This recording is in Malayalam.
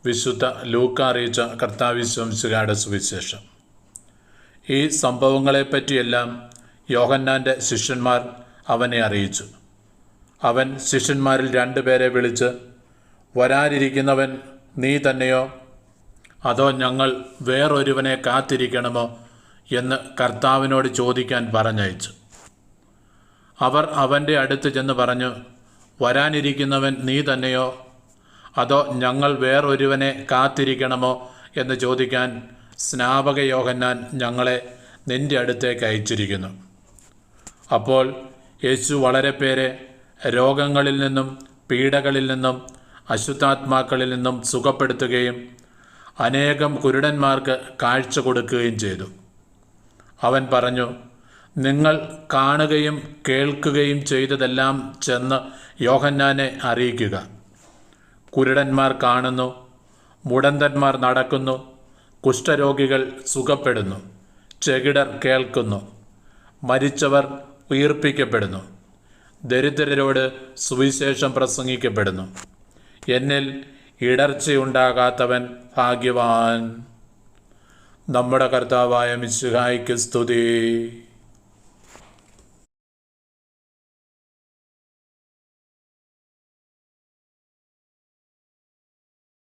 വിശുദ്ധ ലൂക്ക അറിയിച്ച കർത്താവിശ്വംസികായുടെ സുവിശേഷം. ഈ സംഭവങ്ങളെപ്പറ്റിയെല്ലാം യോഹന്നാൻ്റെ ശിഷ്യന്മാർ അവനെ അറിയിച്ചു. അവൻ ശിഷ്യന്മാരിൽ 2 പേരെ വിളിച്ച്, വരാനിരിക്കുന്നവൻ നീ തന്നെയോ, അതോ ഞങ്ങൾ വേറൊരുവനെ കാത്തിരിക്കണമോ എന്ന് കർത്താവിനോട് ചോദിക്കാൻ പറഞ്ഞയച്ചു. അവർ അവൻ്റെ അടുത്ത് ചെന്ന് പറഞ്ഞു, വരാനിരിക്കുന്നവൻ നീ തന്നെയോ, അതോ ഞങ്ങൾ വേറൊരുവനെ കാത്തിരിക്കണമോ എന്ന് ചോദിക്കാൻ സ്നാപക യോഹന്നാൻ ഞങ്ങളെ നിൻ്റെ അടുത്തേക്ക് അയച്ചിരിക്കുന്നു. അപ്പോൾ യേശു വളരെ പേരെ രോഗങ്ങളിൽ നിന്നും പീഡകളിൽ നിന്നും അശുദ്ധാത്മാക്കളിൽ നിന്നും സുഖപ്പെടുത്തുകയും അനേകം കുരുടന്മാർക്ക് കാഴ്ച കൊടുക്കുകയും ചെയ്തു. അവൻ പറഞ്ഞു, നിങ്ങൾ കാണുകയും കേൾക്കുകയും ചെയ്തതെല്ലാം ചെന്ന് യോഹന്നാനെ അറിയിക്കുക. കുരുടന്മാർ കാണുന്നു, മുടന്തന്മാർ നടക്കുന്നു, കുഷ്ഠരോഗികൾ സുഖപ്പെടുന്നു, ചെകിടർ കേൾക്കുന്നു, മരിച്ചവർ ഉയിർപ്പിക്കപ്പെടുന്നു, ദരിദ്രരോട് സുവിശേഷം പ്രസംഗിക്കപ്പെടുന്നു. എന്നിൽ ഇടർച്ചയുണ്ടാകാത്തവൻ ഭാഗ്യവാൻ. നമ്മുടെ കർത്താവായ മിശിഹായ്ക്ക് സ്തുതി.